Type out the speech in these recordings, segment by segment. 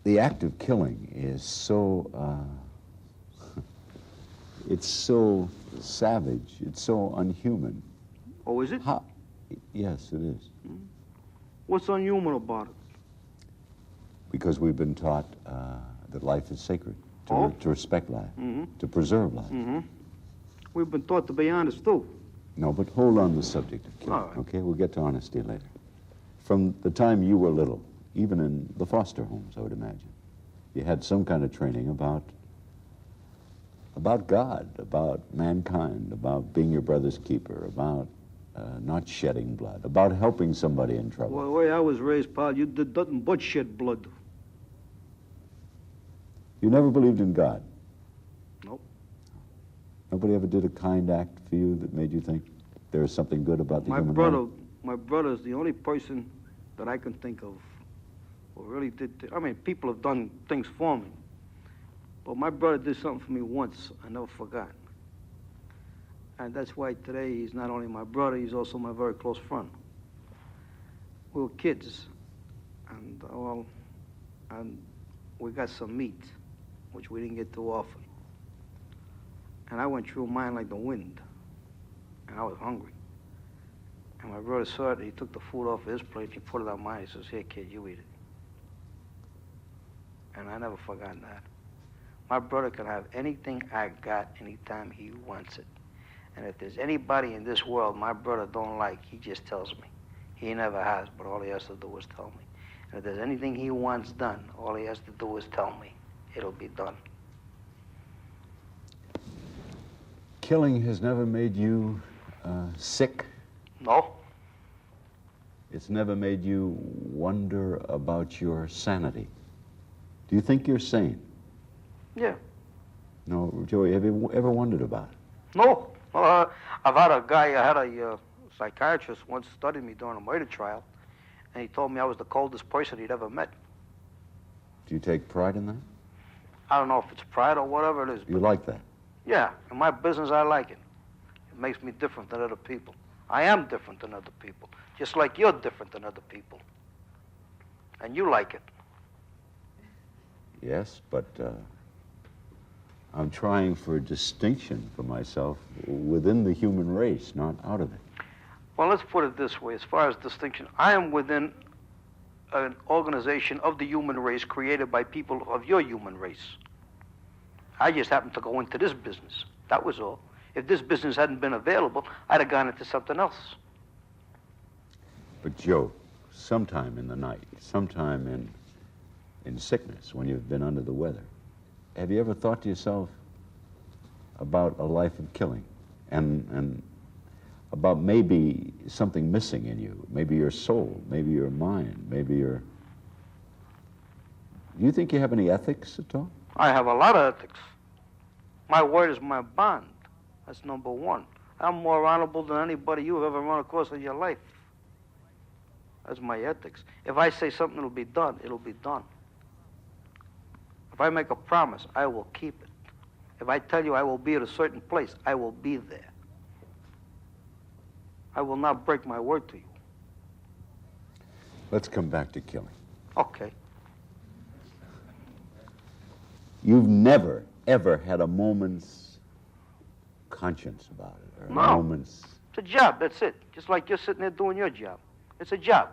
the act of killing is so, it's so savage, it's so unhuman. Oh, is it? Yes, it is. What's unhuman about it? Because we've been taught that life is sacred, to respect life, to preserve life. We've been taught to be honest, too. No, but hold on the subject of killing, All right. okay? We'll get to honesty later. From the time you were little, even in the foster homes, I would imagine, you had some kind of training about God, about mankind, about being your brother's keeper, about not shedding blood, about helping somebody in trouble. Well, the way I was raised, pal, you did nothing but shed blood. You never believed in God? Nope. Nobody ever did a kind act for you that made you think there is something good about the human life? My brother is the only person that I can think of who really did. I mean, people have done things for me, but my brother did something for me once I never forgot. And that's why today he's not only my brother, he's also my very close friend. We were kids, and we got some meat, which we didn't get too often. And I went through mine like the wind, and I was hungry. And my brother saw it, and he took the food off his plate, he put it on mine, he says, "Here, kid, you eat it." And I never forgot that. My brother can have anything I got anytime he wants it. And if there's anybody in this world my brother don't like, he just tells me. He never has, but all he has to do is tell me. And if there's anything he wants done, all he has to do is tell me. It'll be done. Killing has never made you sick? No. It's never made you wonder about your sanity? Do you think you're sane? Yeah. No, Joey, have you ever wondered about it? No. I've had a guy, I had a psychiatrist once studied me during a murder trial, and he told me I was the coldest person he'd ever met. Do you take pride in that? I don't know if it's pride or whatever it is. You like that? Yeah, in my business I like it. It makes me different than other people. I am different than other people, just like you're different than other people. And you like it. Yes, but I'm trying for a distinction for myself within the human race, not out of it. Well, let's put it this way. As far as distinction, I am within an organization of the human race created by people of your human race. I just happened to go into this business. That was all. If this business hadn't been available, I'd have gone into something else. But Joe, sometime in the night, sometime in sickness, when you've been under the weather, have you ever thought to yourself about a life of killing and about maybe something missing in you, maybe your soul, maybe your mind, maybe your... Do you think you have any ethics at all? I have a lot of ethics. My word is my bond. That's number one. I'm more honorable than anybody you've ever run across in your life. That's my ethics. If I say something will be done, it'll be done. If I make a promise, I will keep it. If I tell you I will be at a certain place, I will be there. I will not break my word to you. Let's come back to killing. Okay. You've never, ever had a moment's conscience about it, or a moment's... It's a job, that's it. Just like you're sitting there doing your job. It's a job.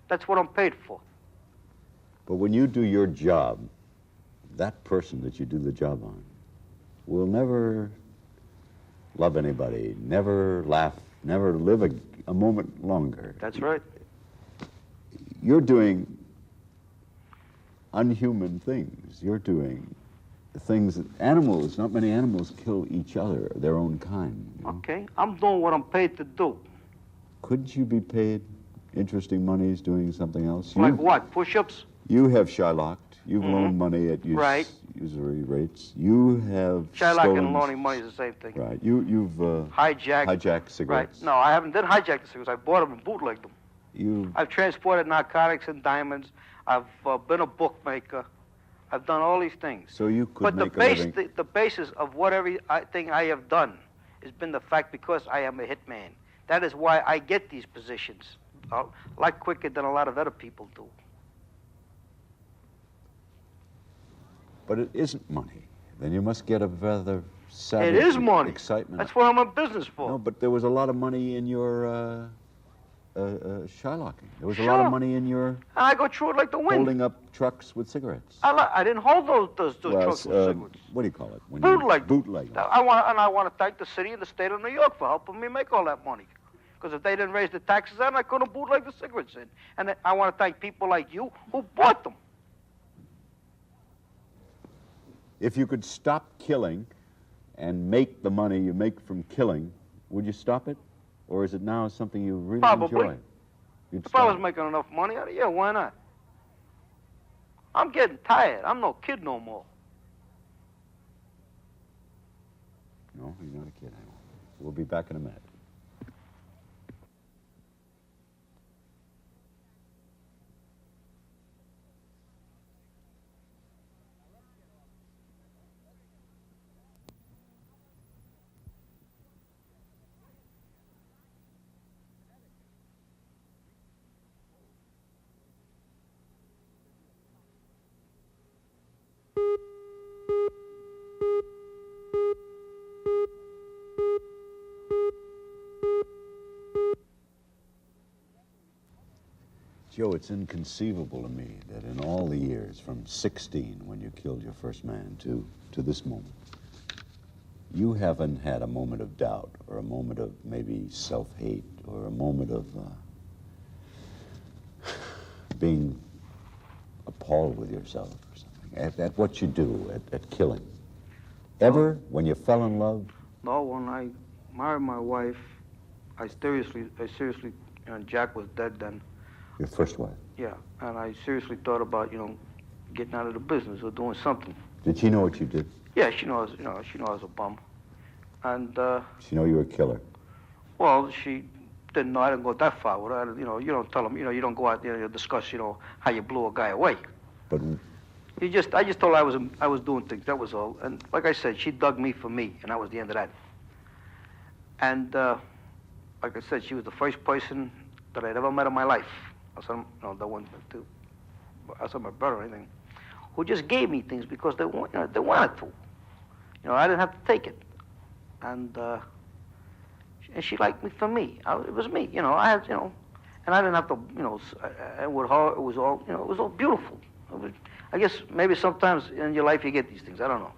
That's what I'm paid for. But when you do your job, that person that you do the job on will never love anybody, never laugh, never live a moment longer. That's right. You're doing unhuman things. You're doing things that animals, not many animals kill each other, their own kind. You know? Okay, I'm doing what I'm paid to do. Couldn't you be paid interesting monies doing something else? Like what, push-ups? You have Shylocked. You've loaned money at usury rates. You have Shylock and loaning money is the same thing. Right. You've hijacked cigarettes. Right. No, I haven't hijacked the cigarettes. I bought them and bootlegged them. I've transported narcotics and diamonds. I've been a bookmaker. I've done all these things. So you could make a living. But the basis of whatever thing I have done has been the fact because I am a hitman. That is why I get these positions a lot quicker than a lot of other people do. But it isn't money. Then you must get a rather savage It is money. excitement. That's what I'm in business for. No, but there was a lot of money in your shylocking. There was a lot of money in your And I go through it like the wind. holding up trucks with cigarettes. I didn't hold those trucks with cigarettes. What do you call it? When Bootleg. Bootleg. I want to thank the city and the state of New York for helping me make all that money. Because if they didn't raise the taxes on, I couldn't bootleg the cigarettes in. And I want to thank people like you who bought them. If you could stop killing and make the money you make from killing, would you stop it? Or is it now something you really Probably. enjoy? You'd If I was stop it. making enough money, yeah, why not? I'm getting tired. I'm no kid no more. No, you're not a kid anymore. We'll be back in a minute. Joe, it's inconceivable to me that in all the years, from 16, when you killed your first man, to this moment, you haven't had a moment of doubt or a moment of maybe self-hate or a moment of being appalled with yourself or something at what you do, at killing. Ever, when you fell in love? No, when I married my wife, I seriously, and Jack was dead then. Your first wife? Yeah, and I seriously thought about, getting out of the business or doing something. Did she know what you did? Yeah, she knows, she knows I was a bum. And, She know you were a killer? well, she didn't know. I didn't go that far with her. You don't tell them, you don't go out there and discuss, how you blew a guy away. But I just told her I was doing things, that was all. And like I said, she dug me for me, and that was the end of that. And, like I said, she was the first person that I'd ever met in my life. That one, too. Outside my brother or anything, who just gave me things because they wanted to. I didn't have to take it. And she liked me for me. It was me, I had, and I didn't have to, and with her, it was all beautiful. I guess maybe sometimes in your life you get these things, I don't know.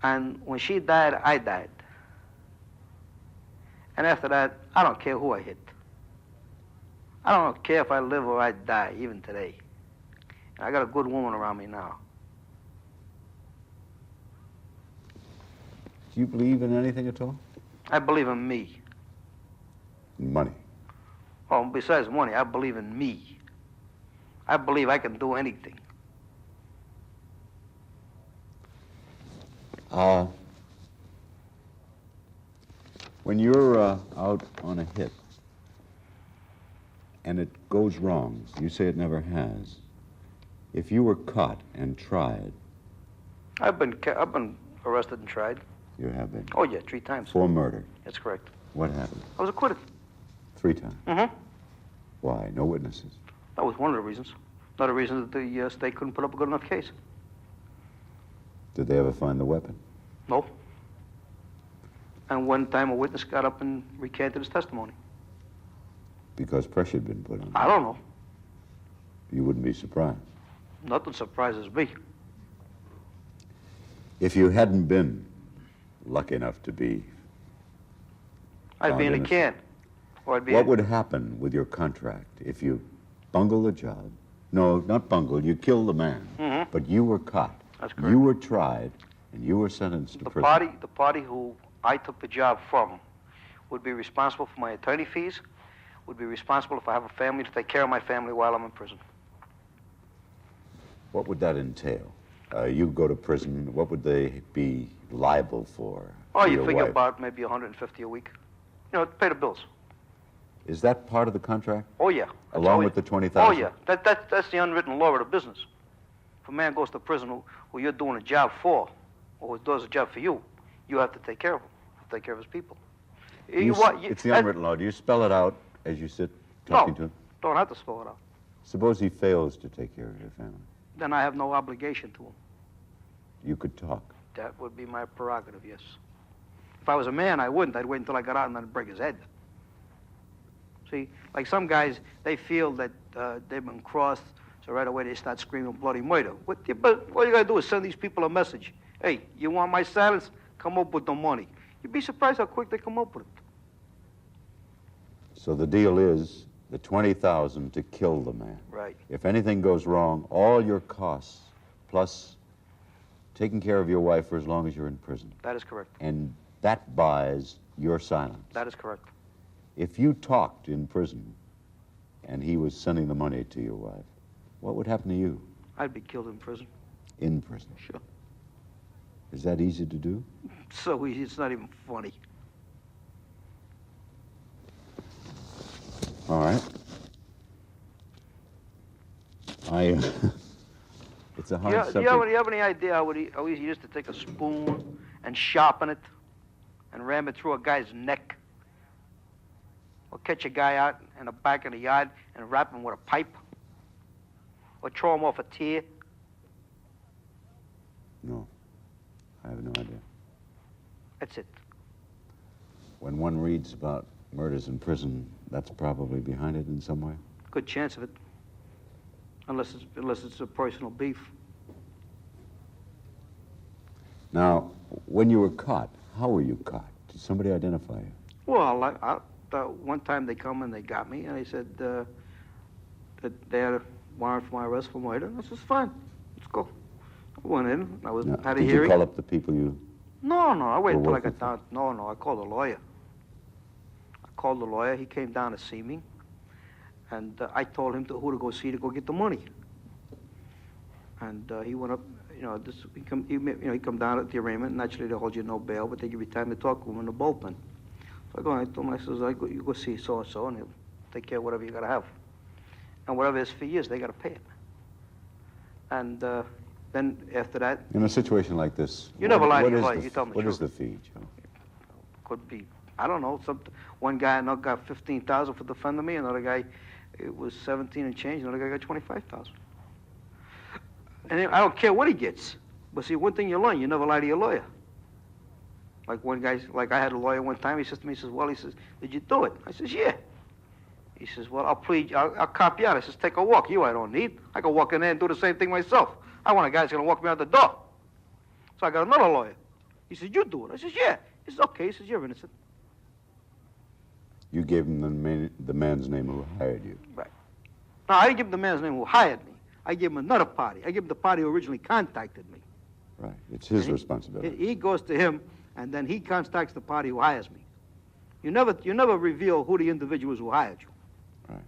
And when she died, I died. And after that, I don't care who I hit. I don't care if I live or I die, even today. And I got a good woman around me now. do you believe in anything at all? I believe in me. Money. Oh, besides money, I believe in me. I believe I can do anything. When you're out on a hit and it goes wrong, you say it never has. If you were caught and tried. I've been arrested and tried. You have been? Oh, yeah, 3 times. For murder? That's correct. What happened? I was acquitted. 3 times? Mm-hmm. Why? No witnesses? That was one of the reasons. Another reason that the state couldn't put up a good enough case. Did they ever find the weapon? No. And one time a witness got up and recanted his testimony. Because pressure had been put on. I don't know. You wouldn't be surprised. Nothing surprises me. If you hadn't been lucky enough to be I'd be in a innocent, can. Or I'd be what would happen with your contract if you bungled the job? No, not bungled. You killed the man. Mm-hmm. But you were caught. That's correct. You were tried, and you were sentenced to prison. The party who I took the job from would be responsible for my attorney fees, would be responsible if I have a family to take care of my family while I'm in prison. What would that entail? You go to prison, what would they be liable for? Oh, you your figure wife? about maybe $150 a week. To pay the bills. Is that part of the contract? Oh, yeah. That's Along always- with the $20,000? Oh, yeah. That's the unwritten law of the business. If a man goes to prison who you're doing a job for, or who does a job for you, you have to take care of him. You have to take care of his people. It's the unwritten law. Do you spell it out as you sit talking to him? No, don't have to spell it out. Suppose he fails to take care of your family. Then I have no obligation to him. You could talk. That would be my prerogative, yes. If I was a man, I wouldn't. I'd wait until I got out and then break his head. See, like some guys, they feel that they've been crossed, so right away they start screaming bloody murder. But all you gotta do is send these people a message. Hey, you want my silence? Come up with the money. You'd be surprised how quick they come up with it. So the deal is the $20,000 to kill the man. Right. If anything goes wrong, all your costs, plus taking care of your wife for as long as you're in prison. That is correct. And that buys your silence. That is correct. If you talked in prison and he was sending the money to your wife, what would happen to you? I'd be killed in prison. In prison? Sure. Is that easy to do? So easy, it's not even funny. All right. It's a hard subject. Do you have any idea how easy it is to take a spoon and sharpen it and ram it through a guy's neck? Or catch a guy out in the back of the yard and wrap him with a pipe? Or throw him off a tier? No, I have no idea. That's it. When one reads about murders in prison, that's probably behind it in some way? Good chance of it. Unless it's a personal beef. Now, when you were caught, how were you caught? Did somebody identify you? Well, one time they come and they got me, and they said that they had a warrant for my arrest for murder. I said, fine, let's go. I went in. I had a hearing. Did you call up the people you... No, I waited until I working got down. No, I called a lawyer. He came down to see me, and I told him who to go see to go get the money. And he went up. He come down at the arraignment. Naturally, they hold you no bail, but they give you time to talk to him in the bullpen. So I told him, I says, you go see so and so, and he'll take care of whatever you gotta have, and whatever his fee is, they gotta pay it. And then after that, in a situation like this, you never lie to your lawyer. You tell me the what truth. is the fee, Joe? Could be, I don't know. One guy got $15,000 for defending me. Another guy, it was 17 and change. Another guy got 25,000. And I don't care what he gets. But see, one thing you learn, you never lie to your lawyer. Like one guy, like I had a lawyer one time. He says to me, he says, did you do it? I says, yeah. He says, well, I'll cop you out. I says, take a walk. I don't need. I can walk in there and do the same thing myself. I want a guy that's going to walk me out the door. So I got another lawyer. He said, you do it. I says, yeah. He says, okay. He says, you're innocent. You gave him the man's name who hired you. Right. No, I didn't give him the man's name who hired me. I gave him another party. I gave him the party who originally contacted me. Right. It's his responsibility. He goes to him, and then he contacts the party who hires me. You never reveal who the individual is who hired you. Right.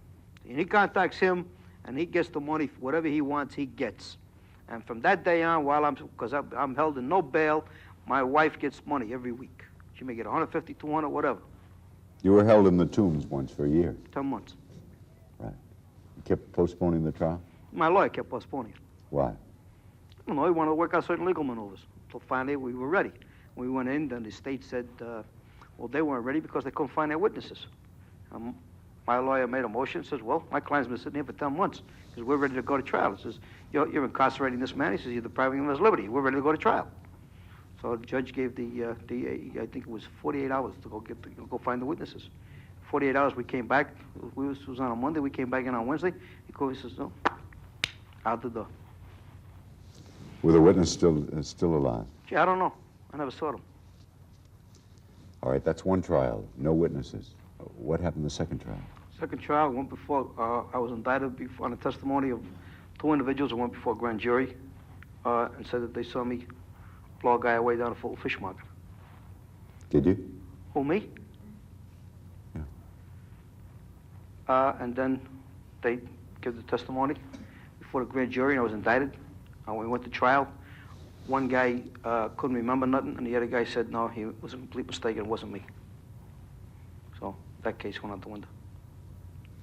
And he contacts him, and he gets the money. Whatever he wants, he gets. And from that day on, because I'm held in no bail, my wife gets money every week. She may get 150, 200, whatever. You were held in the tombs once for a year. 10 months. Right. You kept postponing the trial? My lawyer kept postponing it. Why? I don't know. He wanted to work out certain legal maneuvers. Until finally we were ready. We went in, then the state said, well, they weren't ready because they couldn't find their witnesses. My lawyer made a motion, says, well, my client's been sitting here for 10 months because we're ready to go to trial. He says, you're incarcerating this man. He says, you're depriving him of his liberty. We're ready to go to trial. So the judge gave I think it was 48 hours to go find the witnesses. 48 hours, we came back. It was on a Monday. We came back in on Wednesday. He says, no, out the door. Were the witnesses still alive? Gee, I don't know. I never saw them. All right, that's one trial. No witnesses. What happened the second trial? Second trial went before, I was indicted on the testimony of 2 individuals who went before a grand jury and said that they saw me blow a guy away down a full fish market. Did you? Who, me? Yeah. And then they gave the testimony before the grand jury, and I was indicted. And we went to trial. One guy couldn't remember nothing, and the other guy said, no, it was a complete mistake, it wasn't me. So that case went out the window.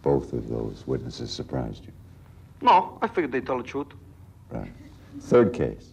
Both of those witnesses surprised you? No, I figured they'd tell the truth. Right. Third case.